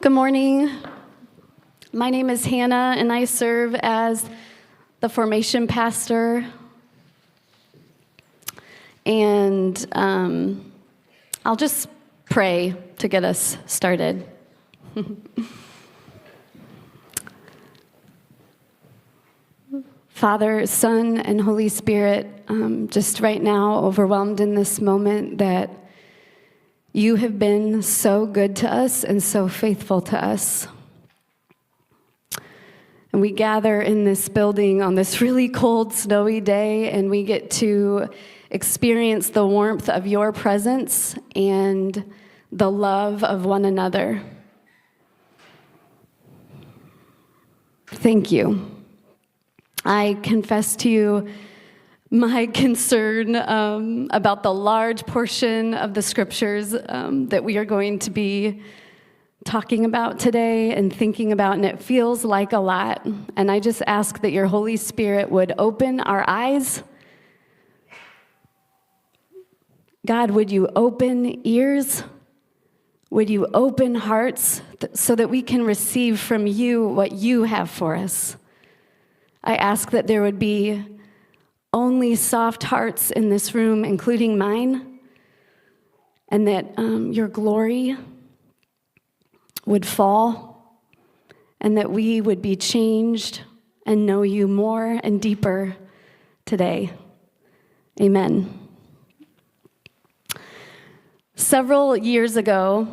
Good morning. My name is Hannah, and I serve as the formation pastor. And I'll just pray to get us started. Father, Son, and Holy Spirit, just right now overwhelmed in this moment that you have been so good to us and so faithful to us. And we gather in this building on this really cold, snowy day, and we get to experience the warmth of your presence and the love of one another. Thank you. I confess to you my concern about the large portion of the scriptures that we are going to be talking about today and thinking about, and it feels like a lot. And I just ask that your Holy Spirit would open our eyes. God, would you open ears? Would you open hearts so that we can receive from you what you have for us? I ask that there would be only soft hearts in this room, including mine, and that your glory would fall, and that we would be changed and know you more and deeper today. Amen. Several years ago,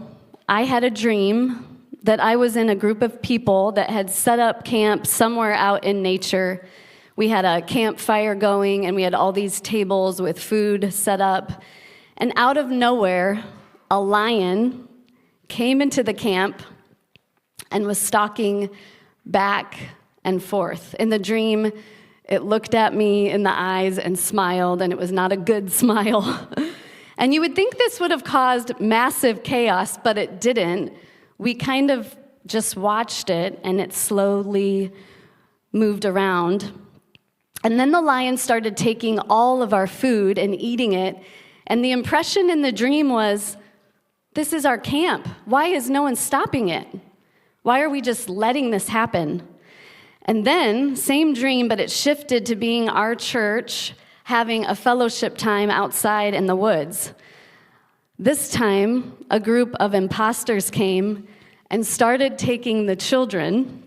I had a dream that I was in a group of people that had set up camp somewhere out in nature. We had a campfire going, and we had all these tables with food set up. And out of nowhere, a lion came into the camp and was stalking back and forth. In the dream, it looked at me in the eyes and smiled, and it was not a good smile. And you would think this would have caused massive chaos, but it didn't. We kind of just watched it, and it slowly moved around. And then the lion started taking all of our food and eating it. And the impression in the dream was, this is our camp. Why is no one stopping it? Why are we just letting this happen? And then, same dream, but it shifted to being our church having a fellowship time outside in the woods. This time, a group of imposters came and started taking the children,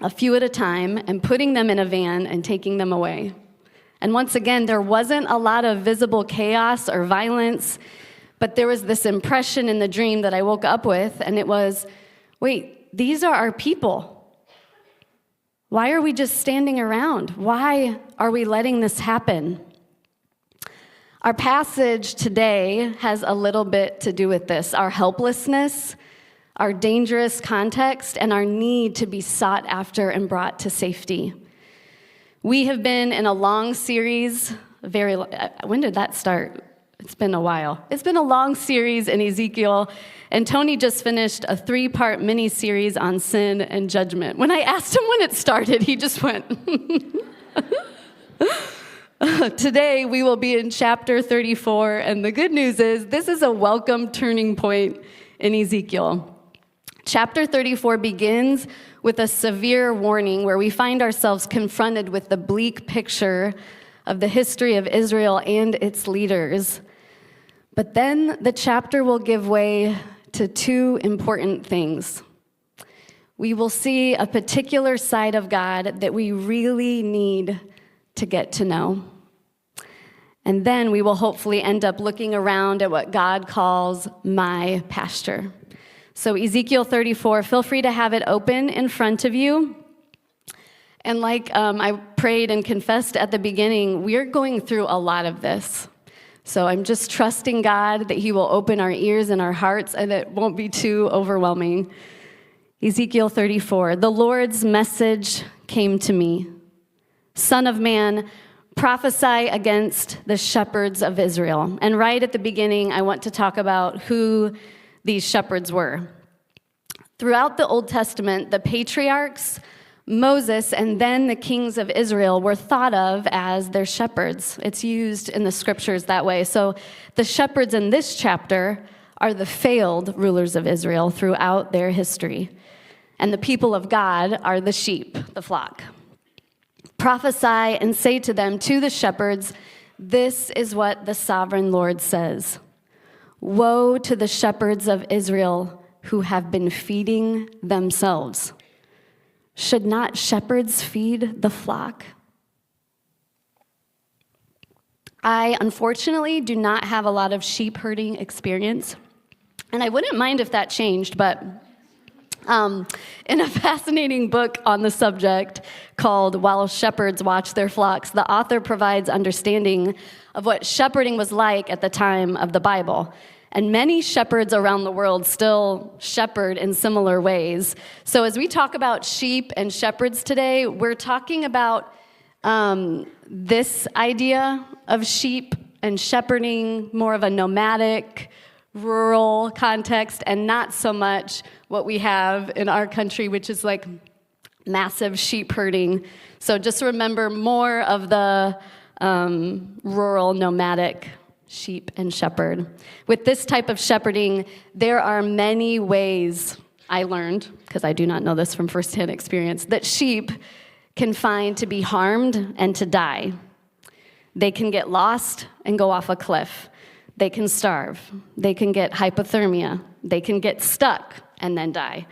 a few at a time, and putting them in a van and taking them away. And once again, there wasn't a lot of visible chaos or violence, but there was this impression in the dream that I woke up with, and it was, wait, these are our people. Why are we just standing around? Why are we letting this happen? Our passage today has a little bit to do with this, our helplessness, our dangerous context, and our need to be sought after and brought to safety. We have been in a long series, when did that start? It's been a while. It's been a long series in Ezekiel, and Tony just finished a 3-part mini-series on sin and judgment. When I asked him when it started, he just went. Today, we will be in chapter 34, and the good news is this is a welcome turning point in Ezekiel. Chapter 34 begins with a severe warning where we find ourselves confronted with the bleak picture of the history of Israel and its leaders. But then the chapter will give way to 2 important things. We will see a particular side of God that we really need to get to know. And then we will hopefully end up looking around at what God calls my pasture. So Ezekiel 34, feel free to have it open in front of you. And like I prayed and confessed at the beginning, we're going through a lot of this. So I'm just trusting God that he will open our ears and our hearts and it won't be too overwhelming. Ezekiel 34, the Lord's message came to me. Son of man, prophesy against the shepherds of Israel. And right at the beginning, I want to talk about who these shepherds were. Throughout the Old Testament, the patriarchs, Moses, and then the kings of Israel were thought of as their shepherds. It's used in the scriptures that way. So the shepherds in this chapter are the failed rulers of Israel throughout their history. And the people of God are the sheep, the flock. Prophesy and say to them, to the shepherds, this is what the sovereign Lord says. Woe to the shepherds of Israel who have been feeding themselves. Should not shepherds feed the flock? I, unfortunately, do not have a lot of sheep herding experience, and I wouldn't mind if that changed, but in a fascinating book on the subject called While Shepherds Watch Their Flocks, the author provides understanding of what shepherding was like at the time of the Bible. And many shepherds around the world still shepherd in similar ways. So as we talk about sheep and shepherds today, we're talking about this idea of sheep and shepherding, more of a nomadic, rural context, and not so much what we have in our country, which is like massive sheep herding. So just remember more of the rural, nomadic sheep and shepherd. With this type of shepherding, there are many ways I learned, because I do not know this from firsthand experience, that sheep can find to be harmed and to die. They can get lost and go off a cliff. They can starve. They can get hypothermia. They can get stuck and then die.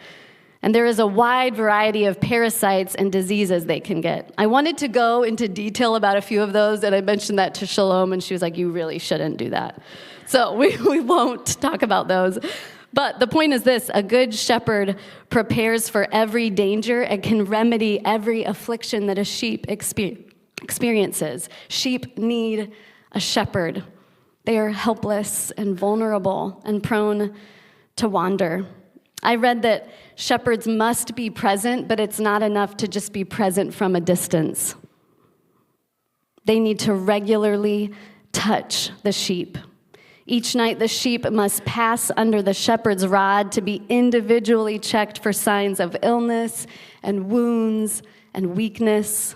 And there is a wide variety of parasites and diseases they can get. I wanted to go into detail about a few of those, and I mentioned that to Shalom, and she was like, you really shouldn't do that. So we won't talk about those. But the point is this: a good shepherd prepares for every danger and can remedy every affliction that a sheep experiences. Sheep need a shepherd. They are helpless and vulnerable and prone to wander. I read that shepherds must be present, but it's not enough to just be present from a distance. They need to regularly touch the sheep. Each night, the sheep must pass under the shepherd's rod to be individually checked for signs of illness and wounds and weakness.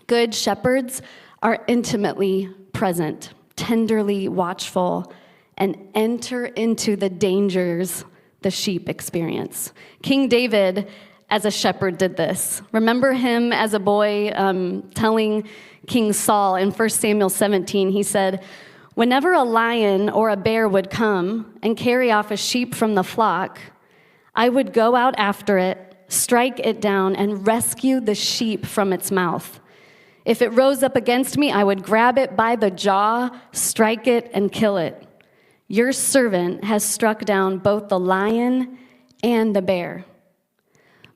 Good shepherds are intimately present, tenderly watchful, and enter into the dangers the sheep experience. King David, as a shepherd, did this. Remember him as a boy telling King Saul in 1 Samuel 17, he said, whenever a lion or a bear would come and carry off a sheep from the flock, I would go out after it, strike it down, and rescue the sheep from its mouth. If it rose up against me, I would grab it by the jaw, strike it, and kill it. Your servant has struck down both the lion and the bear.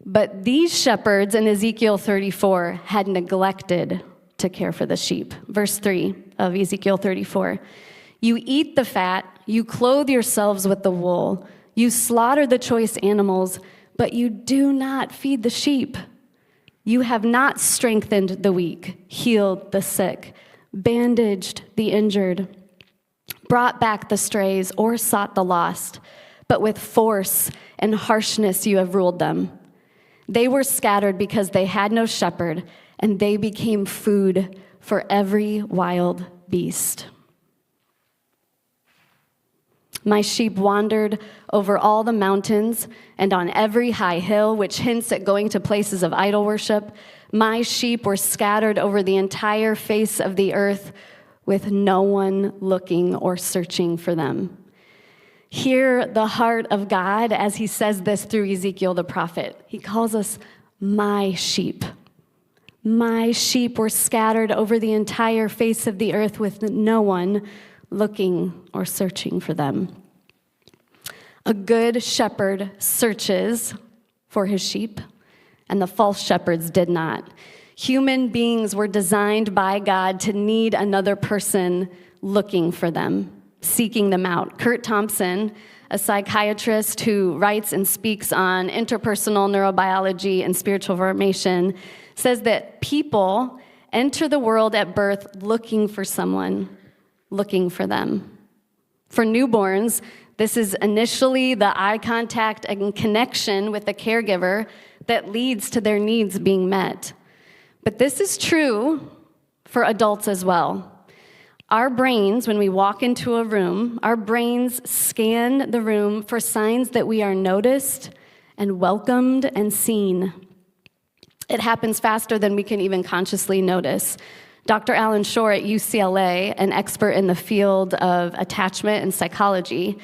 But these shepherds in Ezekiel 34 had neglected to care for the sheep. Verse 3 of Ezekiel 34. You eat the fat, you clothe yourselves with the wool, you slaughter the choice animals, but you do not feed the sheep. You have not strengthened the weak, healed the sick, bandaged the injured, brought back the strays, or sought the lost, but with force and harshness you have ruled them. They were scattered because they had no shepherd, and they became food for every wild beast. My sheep wandered over all the mountains and on every high hill, which hints at going to places of idol worship. My sheep were scattered over the entire face of the earth, with no one looking or searching for them. Hear the heart of God as he says this through Ezekiel the prophet. He calls us my sheep. My sheep were scattered over the entire face of the earth with no one looking or searching for them. A good shepherd searches for his sheep, and the false shepherds did not. Human beings were designed by God to need another person looking for them, seeking them out. Kurt Thompson, a psychiatrist who writes and speaks on interpersonal neurobiology and spiritual formation, says that people enter the world at birth looking for someone, looking for them. For newborns, this is initially the eye contact and connection with the caregiver that leads to their needs being met. But this is true for adults as well. Our brains, when we walk into a room, our brains scan the room for signs that we are noticed and welcomed and seen. It happens faster than we can even consciously notice. Dr. Alan Shore at UCLA, an expert in the field of attachment and psychology,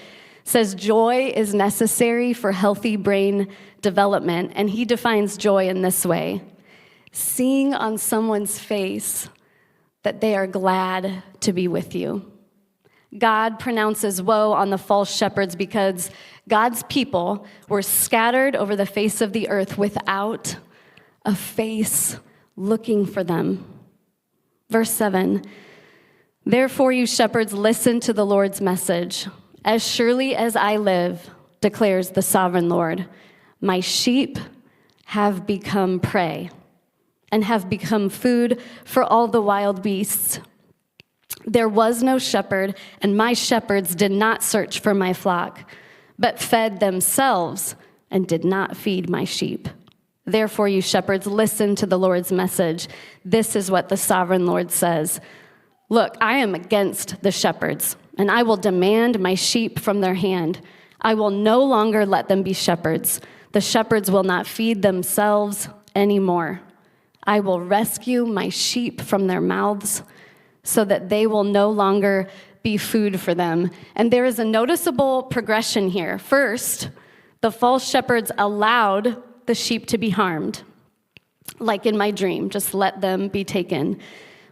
says joy is necessary for healthy brain development, and he defines joy in this way: seeing on someone's face that they are glad to be with you. God pronounces woe on the false shepherds because God's people were scattered over the face of the earth without a face looking for them. Verse 7, therefore you shepherds, listen to the Lord's message. As surely as I live, declares the sovereign Lord, my sheep have become prey and have become food for all the wild beasts. There was no shepherd, and my shepherds did not search for my flock, but fed themselves and did not feed my sheep. Therefore, you shepherds, listen to the Lord's message. This is what the sovereign Lord says. Look, I am against the shepherds, and I will demand my sheep from their hand. I will no longer let them be shepherds. The shepherds will not feed themselves anymore. I will rescue my sheep from their mouths so that they will no longer be food for them. And there is a noticeable progression here. First, the false shepherds allowed the sheep to be harmed, like in my dream, just let them be taken.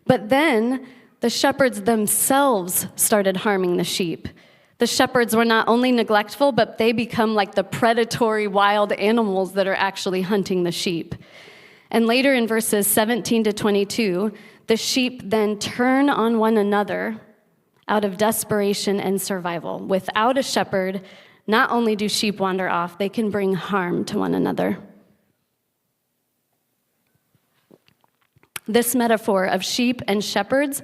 But then the shepherds themselves started harming the sheep. The shepherds were not only neglectful, but they become like the predatory wild animals that are actually hunting the sheep. And later in verses 17 to 22, the sheep then turn on one another out of desperation and survival. Without a shepherd, not only do sheep wander off, they can bring harm to one another. This metaphor of sheep and shepherds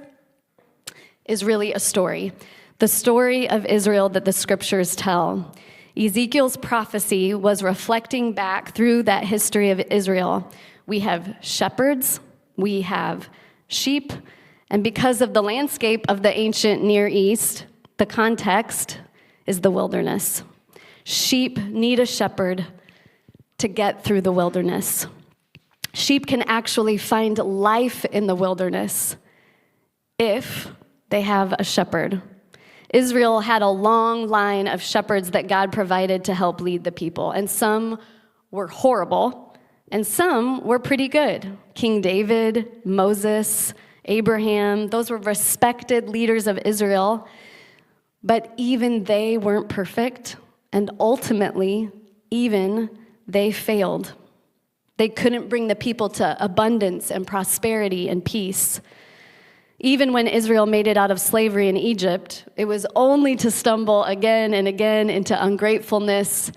is really a story, the story of Israel that the scriptures tell. Ezekiel's prophecy was reflecting back through that history of Israel. We have shepherds, we have sheep, and because of the landscape of the ancient Near East, the context is the wilderness. Sheep need a shepherd to get through the wilderness. Sheep can actually find life in the wilderness if they have a shepherd. Israel had a long line of shepherds that God provided to help lead the people, and some were horrible, and some were pretty good. King David, Moses, Abraham, those were respected leaders of Israel, but even they weren't perfect, and ultimately, even they failed. They couldn't bring the people to abundance and prosperity and peace. Even when Israel made it out of slavery in Egypt, it was only to stumble again and again into ungratefulness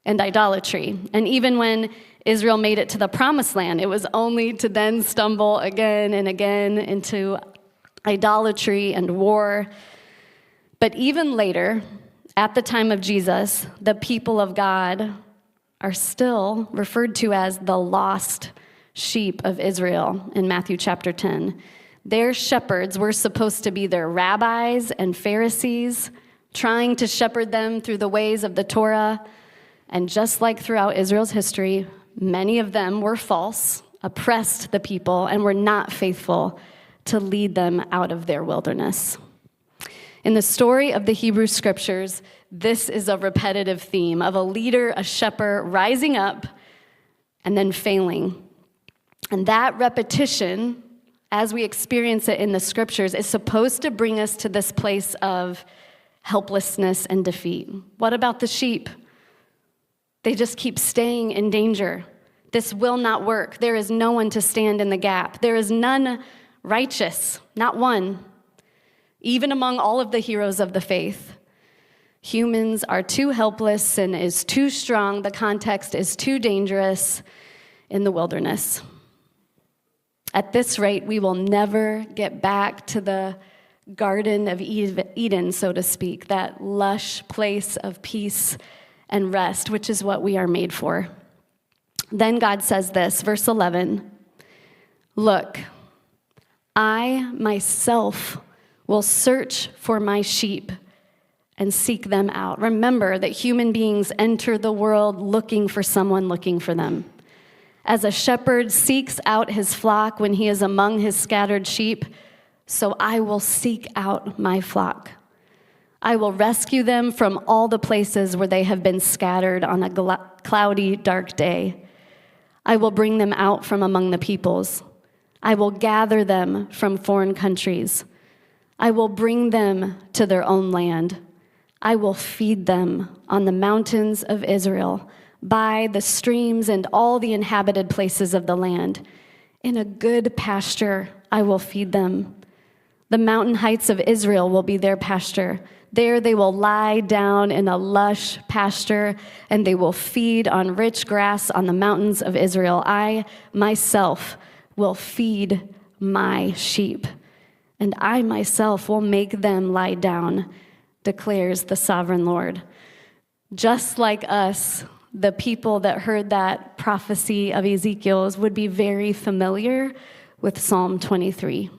and idolatry. And even when Israel made it to the promised land, it was only to then stumble again and again into idolatry and war. But even later, at the time of Jesus, the people of God are still referred to as the lost sheep of Israel in Matthew chapter 10. Their shepherds were supposed to be their rabbis and Pharisees, trying to shepherd them through the ways of the Torah. And just like throughout Israel's history, many of them were false, oppressed the people, and were not faithful to lead them out of their wilderness. In the story of the Hebrew scriptures, this is a repetitive theme of a leader, a shepherd, rising up and then failing. And that repetition, as we experience it in the scriptures, is supposed to bring us to this place of helplessness and defeat. What about the sheep? They just keep staying in danger. This will not work. There is no one to stand in the gap. There is none righteous, not one. Even among all of the heroes of the faith, humans are too helpless, sin is too strong, the context is too dangerous in the wilderness. At this rate, we will never get back to the Garden of Eden, so to speak, that lush place of peace and rest, which is what we are made for. Then God says this, verse 11, look, I myself will search for my sheep and seek them out. Remember that human beings enter the world looking for someone looking for them. As a shepherd seeks out his flock when he is among his scattered sheep, so I will seek out my flock. I will rescue them from all the places where they have been scattered on a cloudy, dark day. I will bring them out from among the peoples. I will gather them from foreign countries. I will bring them to their own land. I will feed them on the mountains of Israel, by the streams and all the inhabited places of the land. In a good pasture I will feed them. The mountain heights of Israel will be their pasture. There they will lie down in a lush pasture, and they will feed on rich grass on the mountains of Israel. I myself will feed my sheep, and I myself will make them lie down, declares the sovereign Lord. Just like us, the people that heard that prophecy of Ezekiel's would be very familiar with Psalm 23.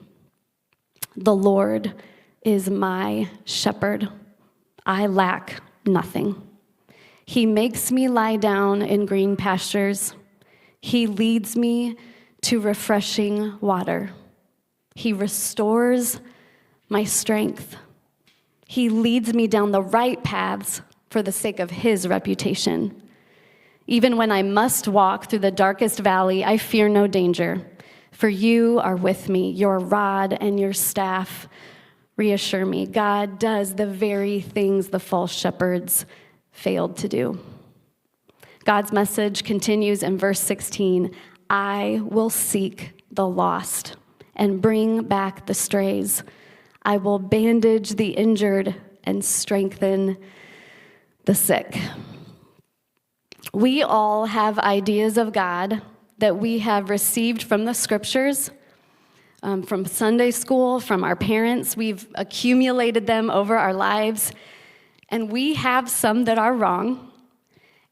The Lord is my shepherd. I lack nothing. He makes me lie down in green pastures. He leads me to refreshing water. He restores my strength. He leads me down the right paths for the sake of his reputation. Even when I must walk through the darkest valley, I fear no danger, for you are with me. Your rod and your staff reassure me. God does the very things the false shepherds failed to do. God's message continues in verse 16. I will seek the lost and bring back the strays. I will bandage the injured and strengthen the sick. We all have ideas of God that we have received from the scriptures, from Sunday school, from our parents. We've accumulated them over our lives, and we have some that are wrong,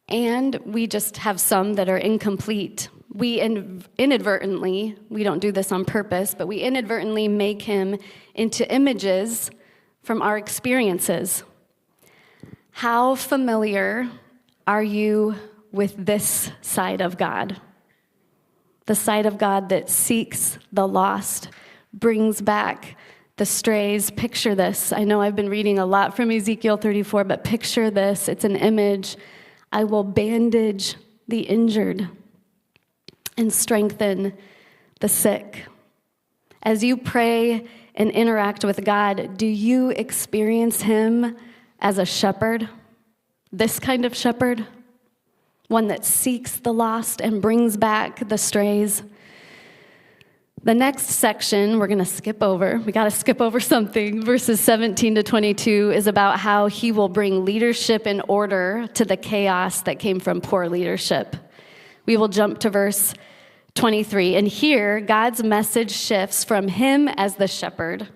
and we just have some that are incomplete. We inadvertently, we don't do this on purpose, but we inadvertently make him into images from our experiences. How familiar are you with this side of God? The side of God that seeks the lost, brings back the strays. Picture this. I know I've been reading a lot from Ezekiel 34, but picture this. It's an image. I will bandage the injured and strengthen the sick. As you pray and interact with God, do you experience him as a shepherd? This kind of shepherd? One that seeks the lost and brings back the strays. The next section we're going to skip over. We got to skip over something. Verses 17 to 22 is about how he will bring leadership and order to the chaos that came from poor leadership. We will jump to verse 23. And here, God's message shifts from him as the shepherd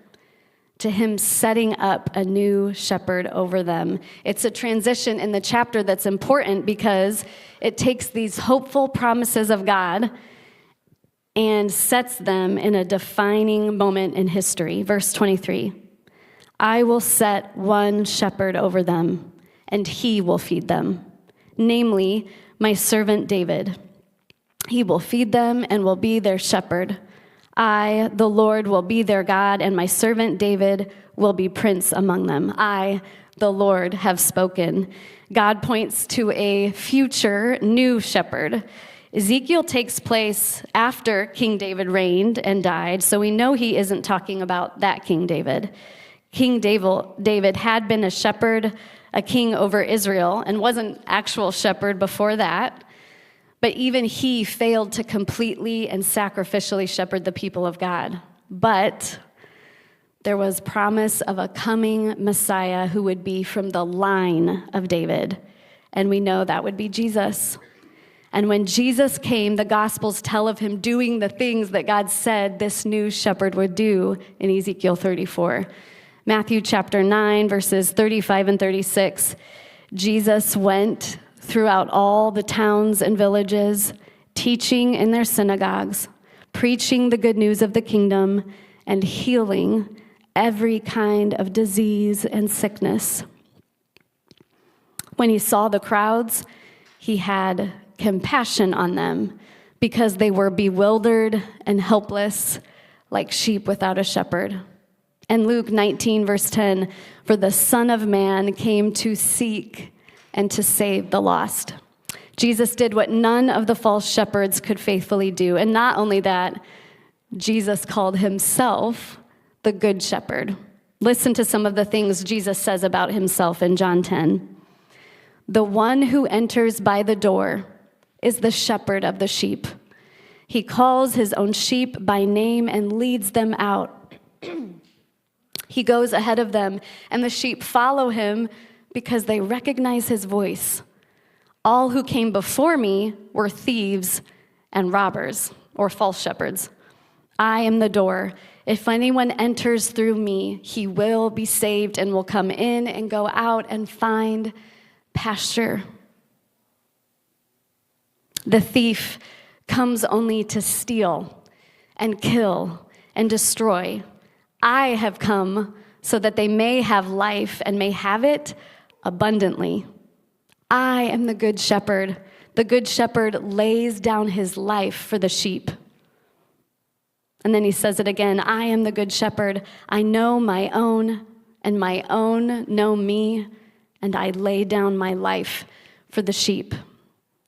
to him setting up a new shepherd over them. It's a transition in the chapter that's important because it takes these hopeful promises of God and sets them in a defining moment in history. Verse 23, I will set one shepherd over them, and he will feed them, namely my servant David. He will feed them and will be their shepherd. I, the Lord, will be their God, and my servant David will be prince among them. I, the Lord, have spoken. God points to a future new shepherd. Ezekiel takes place after King David reigned and died, so we know he isn't talking about that King David. King David had been a shepherd, a king over Israel, and was an actual shepherd before that. But even he failed to completely and sacrificially shepherd the people of God. But there was promise of a coming Messiah who would be from the line of David. And we know that would be Jesus. And when Jesus came, the Gospels tell of him doing the things that God said this new shepherd would do in Ezekiel 34. Matthew chapter 9, verses 35 and 36, Jesus went throughout all the towns and villages, teaching in their synagogues, preaching the good news of the kingdom, and healing every kind of disease and sickness. When he saw the crowds, he had compassion on them because they were bewildered and helpless like sheep without a shepherd. And Luke 19, verse 10, for the Son of Man came to seek and to save the lost. Jesus did what none of the false shepherds could faithfully do. And not only that, Jesus called himself the Good Shepherd. Listen to some of the things Jesus says about himself in John 10. The one who enters by the door is the shepherd of the sheep. He calls his own sheep by name and leads them out. He goes ahead of them, and the sheep follow him because they recognize his voice. All who came before me were thieves and robbers, or false shepherds. I am the door. If anyone enters through me, he will be saved and will come in and go out and find pasture. The thief comes only to steal and kill and destroy. I have come so that they may have life and may have it abundantly. I am the good shepherd. The good shepherd lays down his life for the sheep. And then he says it again, I am the good shepherd. I know my own, and my own know me, and I lay down my life for the sheep.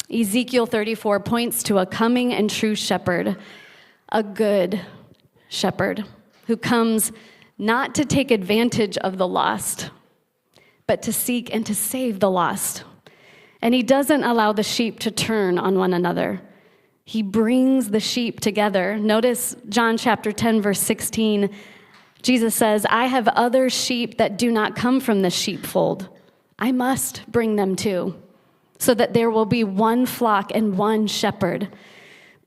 Ezekiel 34 points to a coming and true shepherd, a good shepherd who comes not to take advantage of the lost, but to seek and to save the lost. And he doesn't allow the sheep to turn on one another. He brings the sheep together. Notice John chapter 10, verse 16. Jesus says, I have other sheep that do not come from the sheepfold. I must bring them too, so that there will be one flock and one shepherd.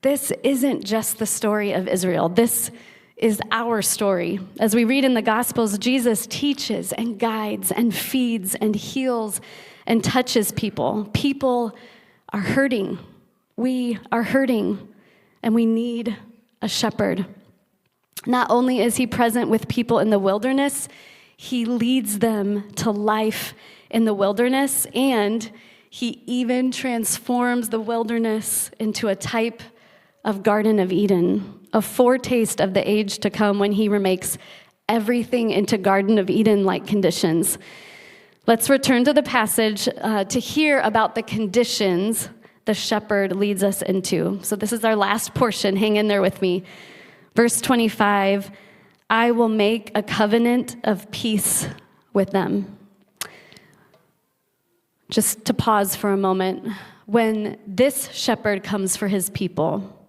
This isn't just the story of Israel. This is our story. As we read in the Gospels, Jesus teaches and guides and feeds and heals and touches people. People are hurting. We are hurting, and we need a shepherd. Not only is he present with people in the wilderness, he leads them to life in the wilderness, and he even transforms the wilderness into a type of Garden of Eden, a foretaste of the age to come when he remakes everything into Garden of Eden-like conditions. Let's return to the passage to hear about the conditions the shepherd leads us into. So this is our last portion. Hang in there with me. Verse 25, I will make a covenant of peace with them. Just to pause for a moment. When this shepherd comes for his people,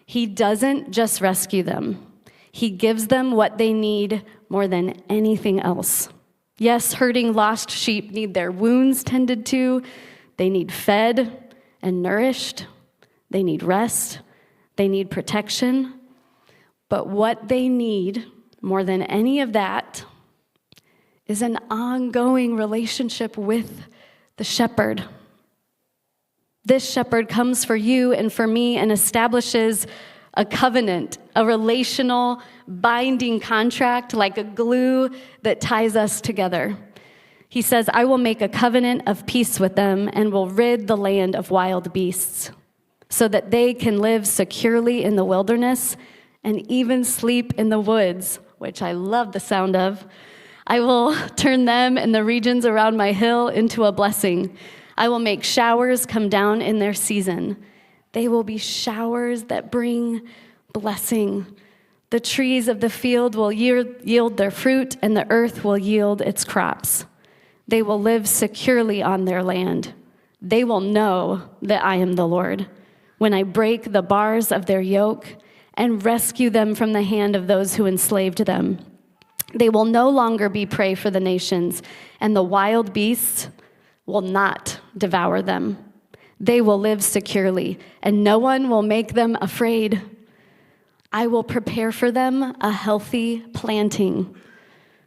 he doesn't just rescue them. He gives them what they need more than anything else. Yes, hurting lost sheep need their wounds tended to. They need fed and nourished. They need rest. They need protection. But what they need more than any of that is an ongoing relationship with the shepherd. This shepherd comes for you and for me and establishes a covenant, a relational binding contract like a glue that ties us together. He says, I will make a covenant of peace with them and will rid the land of wild beasts so that they can live securely in the wilderness and even sleep in the woods, which I love the sound of. I will turn them and the regions around my hill into a blessing. I will make showers come down in their season. They will be showers that bring blessing. The trees of the field will yield their fruit, and the earth will yield its crops. They will live securely on their land. They will know that I am the Lord when I break the bars of their yoke and rescue them from the hand of those who enslaved them. They will no longer be prey for the nations, and the wild beasts will not devour them. They will live securely, and no one will make them afraid. I will prepare for them a healthy planting.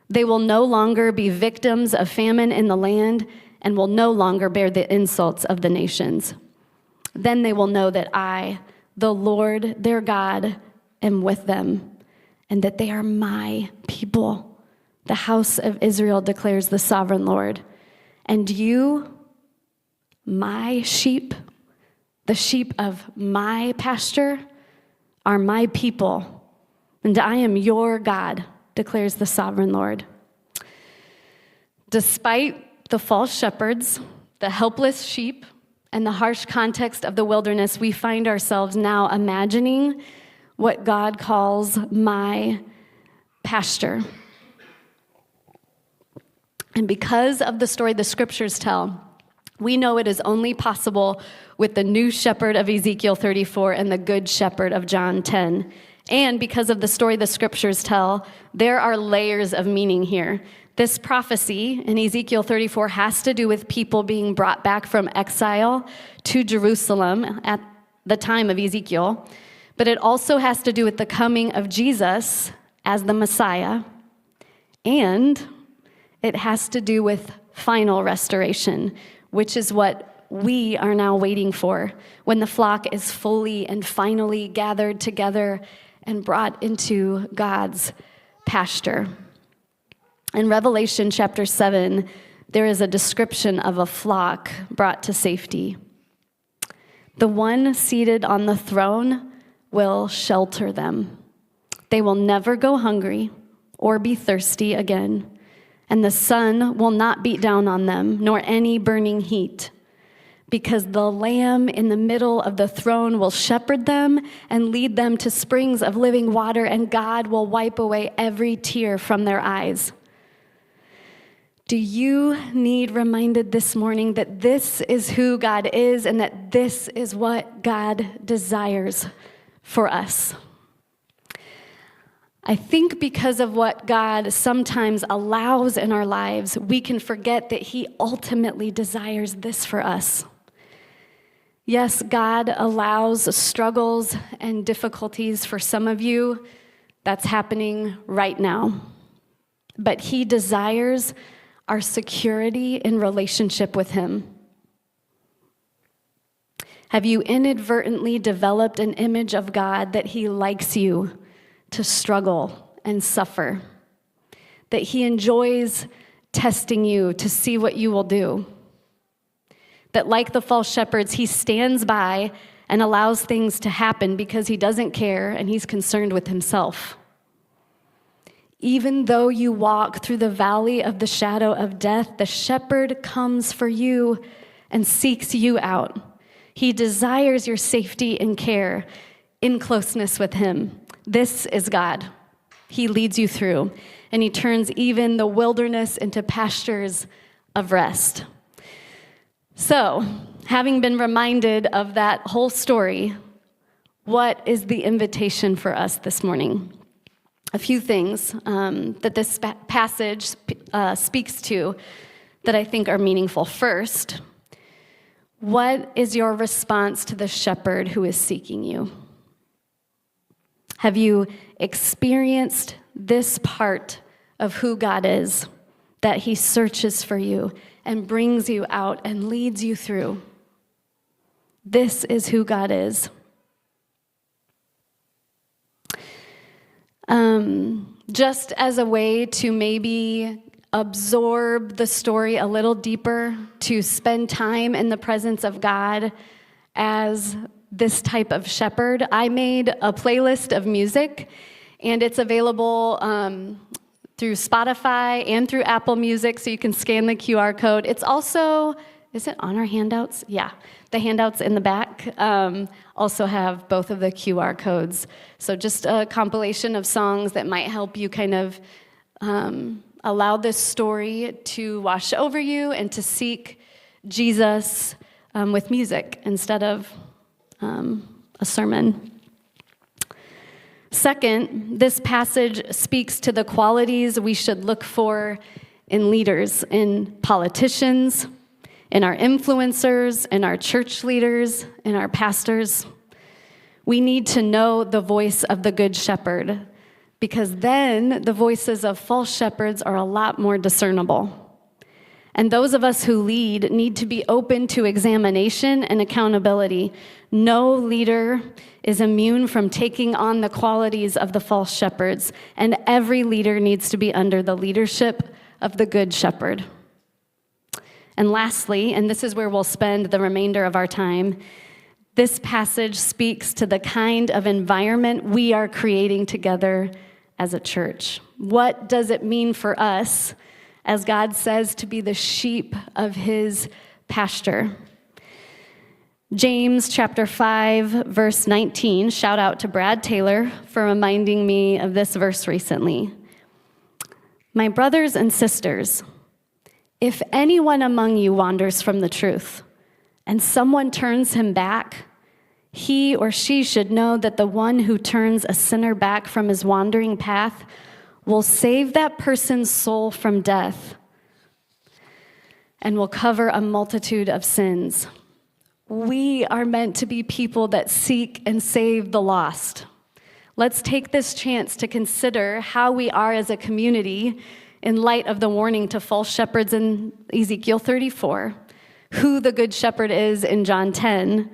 They will no longer be victims of famine in the land and will no longer bear the insults of the nations. Then they will know that I, the Lord, their God, am with them, and that they are my people. the house of Israel, declares the sovereign Lord. And you, my sheep, the sheep of my pasture, are my people, and I am your God, declares the sovereign Lord. Despite the false shepherds, the helpless sheep, and the harsh context of the wilderness, we find ourselves now imagining what God calls my pasture. And because of the story the scriptures tell, we know it is only possible with the new shepherd of Ezekiel 34 and the good shepherd of John 10. And because of the story the scriptures tell, there are layers of meaning here. This prophecy in Ezekiel 34 has to do with people being brought back from exile to Jerusalem at the time of Ezekiel, but it also has to do with the coming of Jesus as the Messiah, and it has to do with final restoration, which is what we are now waiting for when the flock is fully and finally gathered together and brought into God's pasture. In Revelation chapter 7, there is a description of a flock brought to safety. The one seated on the throne will shelter them. They will never go hungry or be thirsty again, and the sun will not beat down on them, nor any burning heat, because the Lamb in the middle of the throne will shepherd them and lead them to springs of living water, and God will wipe away every tear from their eyes. Do you need reminded this morning that this is who God is and that this is what God desires for us? I think because of what God sometimes allows in our lives, we can forget that He ultimately desires this for us. Yes, God allows struggles and difficulties for some of you. That's happening right now. But He desires our security in relationship with Him. Have you inadvertently developed an image of God that He likes you to struggle and suffer? That He enjoys testing you to see what you will do? That like the false shepherds, He stands by and allows things to happen because He doesn't care and He's concerned with Himself? Even though you walk through the valley of the shadow of death, the shepherd comes for you and seeks you out. He desires your safety and care in closeness with Him. This is God. He leads you through, and He turns even the wilderness into pastures of rest. So, having been reminded of that whole story, what is the invitation for us this morning? A few things that this passage speaks to that I think are meaningful. First, what is your response to the shepherd who is seeking you? Have you experienced this part of who God is, that He searches for you and brings you out and leads you through? This is who God is. Just as a way to maybe absorb the story a little deeper, to spend time in the presence of God as this type of shepherd, I made a playlist of music, and it's available through Spotify and through Apple Music, so you can scan the QR code. It's also, is it on our handouts? Yeah, the handouts in the back also have both of the QR codes. So just a compilation of songs that might help you kind of allow this story to wash over you and to seek Jesus with music instead of a sermon. Second, this passage speaks to the qualities we should look for in leaders, in politicians, in our influencers, in our church leaders, in our pastors. We need to know the voice of the Good Shepherd, because then the voices of false shepherds are a lot more discernible. And those of us who lead need to be open to examination and accountability. No leader is immune from taking on the qualities of the false shepherds, and every leader needs to be under the leadership of the good shepherd. And lastly, and this is where we'll spend the remainder of our time, this passage speaks to the kind of environment we are creating together as a church. What does it mean for us, as God says, to be the sheep of his pasture? James chapter 5, verse 19, shout out to Brad Taylor for reminding me of this verse recently. My brothers and sisters, if anyone among you wanders from the truth, and someone turns him back, he or she should know that the one who turns a sinner back from his wandering path will save that person's soul from death and will cover a multitude of sins. We are meant to be people that seek and save the lost. Let's take this chance to consider how we are as a community in light of the warning to false shepherds in Ezekiel 34, who the good shepherd is in John 10,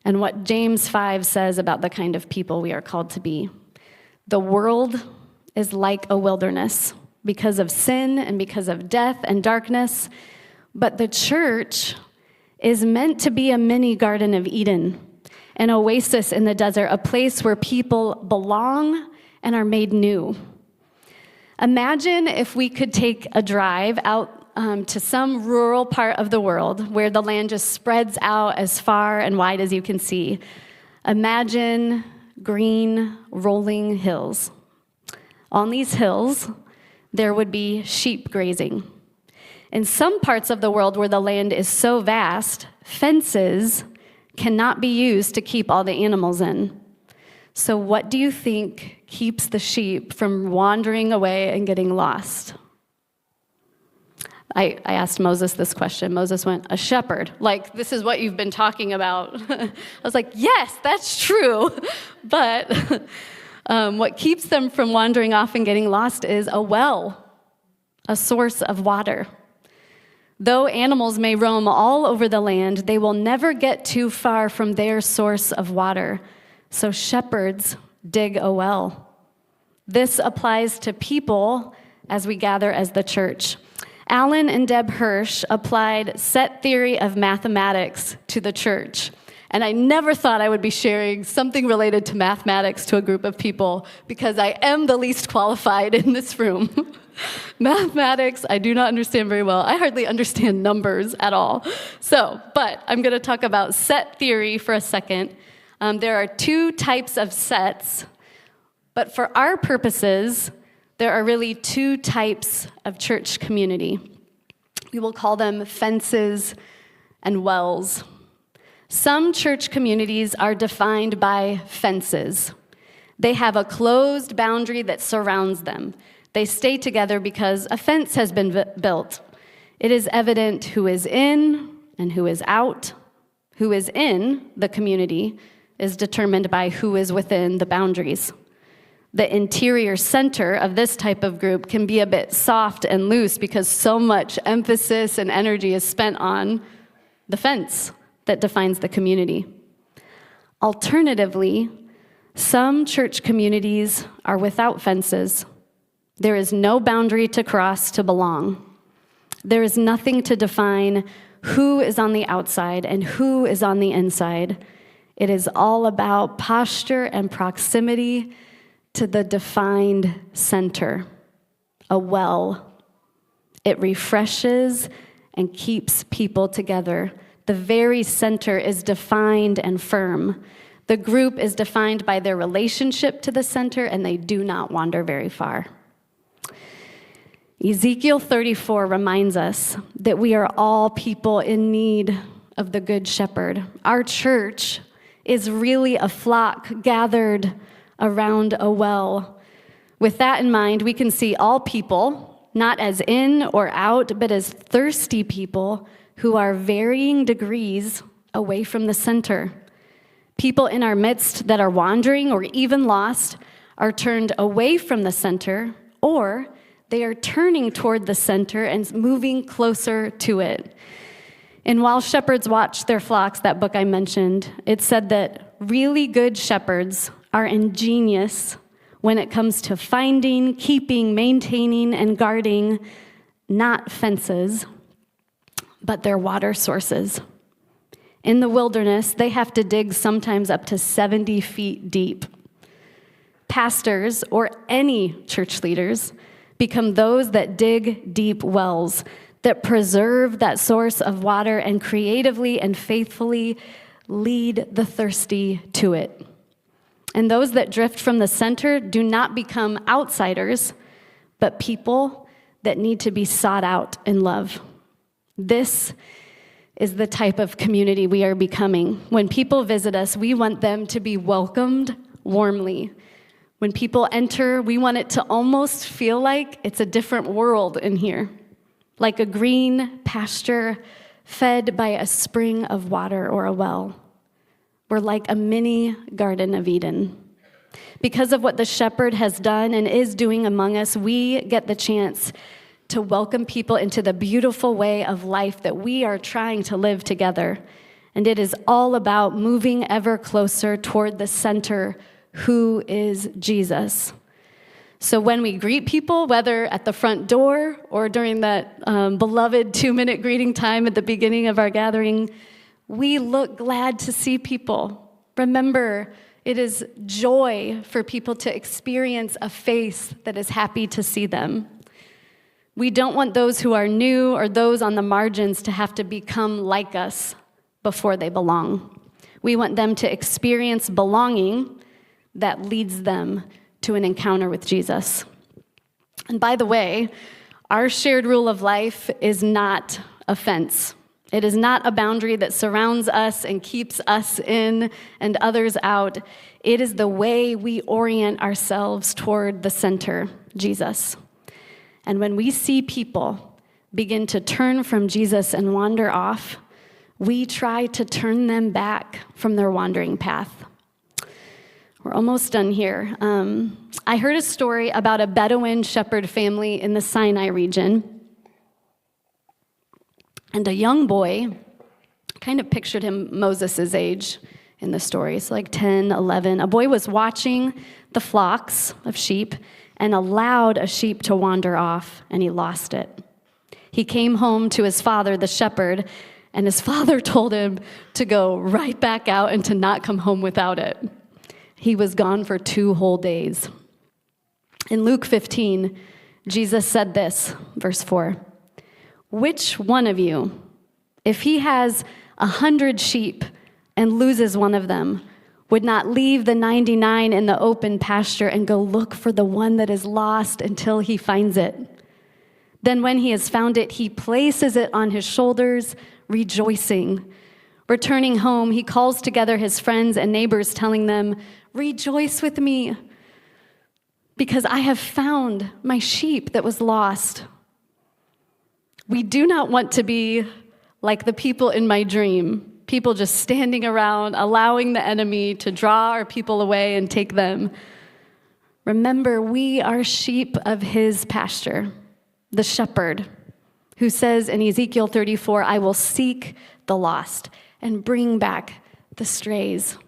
and what James 5 says about the kind of people we are called to be. The world is like a wilderness because of sin and because of death and darkness, but the church is meant to be a mini Garden of Eden, an oasis in the desert, a place where people belong and are made new. Imagine if we could take a drive out to some rural part of the world where the land just spreads out as far and wide as you can see. Imagine green, rolling hills. On these hills, there would be sheep grazing. In some parts of the world where the land is so vast, fences cannot be used to keep all the animals in. So what do you think keeps the sheep from wandering away and getting lost? I asked Moses this question. Moses went, a shepherd. Like, this is what you've been talking about. I was like, yes, that's true. But what keeps them from wandering off and getting lost is a well, a source of water. Though animals may roam all over the land, they will never get too far from their source of water. So shepherds dig a well. This applies to people as we gather as the church. Alan and Deb Hirsch applied set theory of mathematics to the church. And I never thought I would be sharing something related to mathematics to a group of people because I am the least qualified in this room. Mathematics, I do not understand very well. I hardly understand numbers at all. But I'm going to talk about set theory for a second. There are two types of sets, but for our purposes, there are really two types of church community. We will call them fences and wells. Some church communities are defined by fences. They have a closed boundary that surrounds them. They stay together because a fence has been built. It is evident who is in and who is out. Who is in the community is determined by who is within the boundaries. The interior center of this type of group can be a bit soft and loose because so much emphasis and energy is spent on the fence that defines the community. Alternatively, some church communities are without fences. There is no boundary to cross to belong. There is nothing to define who is on the outside and who is on the inside. It is all about posture and proximity to the defined center, a well. It refreshes and keeps people together. The very center is defined and firm. The group is defined by their relationship to the center, and they do not wander very far. Ezekiel 34 reminds us that we are all people in need of the Good Shepherd. Our church is really a flock gathered around a well. With that in mind, we can see all people, not as in or out, but as thirsty people who are varying degrees away from the center. People in our midst that are wandering or even lost are turned away from the center, or They are turning toward the center and moving closer to it. And while shepherds watch their flocks, that book I mentioned, it said that really good shepherds are ingenious when it comes to finding, keeping, maintaining, and guarding not fences, but their water sources. In the wilderness, they have to dig sometimes up to 70 feet deep. Pastors, or any church leaders, become those that dig deep wells, that preserve that source of water and creatively and faithfully lead the thirsty to it. And those that drift from the center do not become outsiders, but people that need to be sought out in love. This is the type of community we are becoming. When people visit us, we want them to be welcomed warmly. When people enter, we want it to almost feel like it's a different world in here, like a green pasture fed by a spring of water or a well. We're like a mini Garden of Eden. Because of what the shepherd has done and is doing among us, we get the chance to welcome people into the beautiful way of life that we are trying to live together. And it is all about moving ever closer toward the center, who is Jesus. So when we greet people, whether at the front door or during that beloved 2-minute greeting time at the beginning of our gathering, we look glad to see people. Remember, it is joy for people to experience a face that is happy to see them. We don't want those who are new or those on the margins to have to become like us before they belong. We want them to experience belonging that leads them to an encounter with Jesus. And by the way, our shared rule of life is not a fence. It is not a boundary that surrounds us and keeps us in and others out. It is the way we orient ourselves toward the center, Jesus. And when we see people begin to turn from Jesus and wander off, we try to turn them back from their wandering path. We're almost done here. I heard a story about a Bedouin shepherd family in the Sinai region. And a young boy, kind of pictured him Moses' age in the story. It's like 10, 11. A boy was watching the flocks of sheep and allowed a sheep to wander off, and he lost it. He came home to his father, the shepherd, and his father told him to go right back out and to not come home without it. He was gone for 2 whole days. In Luke 15, Jesus said this, verse 4, "Which one of you, if he has 100 sheep and loses one of them, would not leave the 99 in the open pasture and go look for the one that is lost until he finds it? Then when he has found it, he places it on his shoulders, rejoicing. Returning home, he calls together his friends and neighbors, telling them, 'Rejoice with me, because I have found my sheep that was lost.'" We do not want to be like the people in my dream, people just standing around, allowing the enemy to draw our people away and take them. Remember, we are sheep of his pasture, the shepherd, who says in Ezekiel 34, "I will seek the lost and bring back the strays.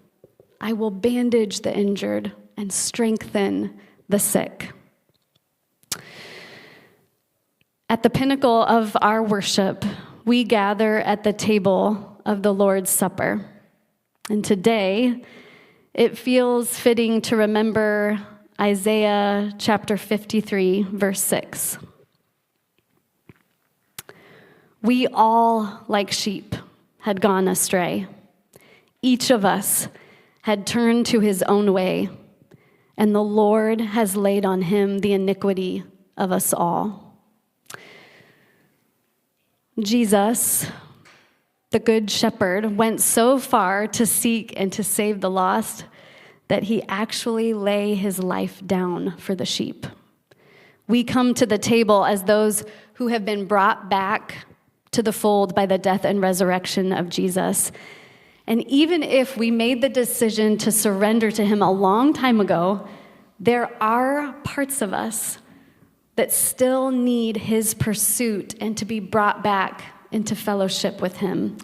I will bandage the injured and strengthen the sick." At the pinnacle of our worship, we gather at the table of the Lord's Supper. And today, it feels fitting to remember Isaiah chapter 53, verse 6. "We all, like sheep, had gone astray. Each of us had turned to his own way, and the Lord has laid on him the iniquity of us all." Jesus, the Good Shepherd, went so far to seek and to save the lost that he actually lay his life down for the sheep. We come to the table as those who have been brought back to the fold by the death and resurrection of Jesus. And even if we made the decision to surrender to him a long time ago, there are parts of us that still need his pursuit and to be brought back into fellowship with him.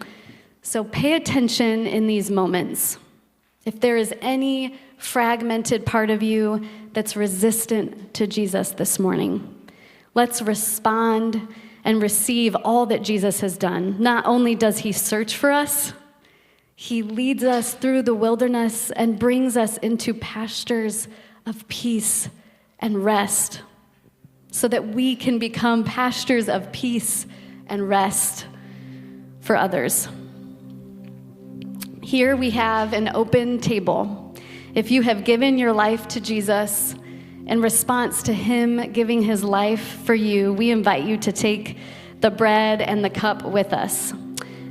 So pay attention in these moments. If there is any fragmented part of you that's resistant to Jesus this morning, let's respond and receive all that Jesus has done. Not only does he search for us, he leads us through the wilderness and brings us into pastures of peace and rest so that we can become pastures of peace and rest for others. Here we have an open table. If you have given your life to Jesus in response to him giving his life for you, we invite you to take the bread and the cup with us.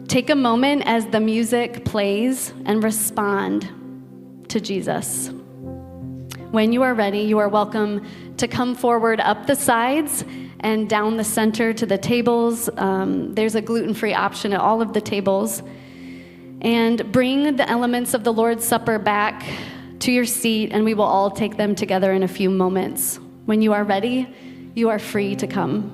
Take a moment as the music plays and respond to Jesus. When you are ready, you are welcome to come forward up the sides and down the center to the tables. There's a gluten-free option at all of the tables. And bring the elements of the Lord's Supper back to your seat, and we will all take them together in a few moments. When you are ready, you are free to come.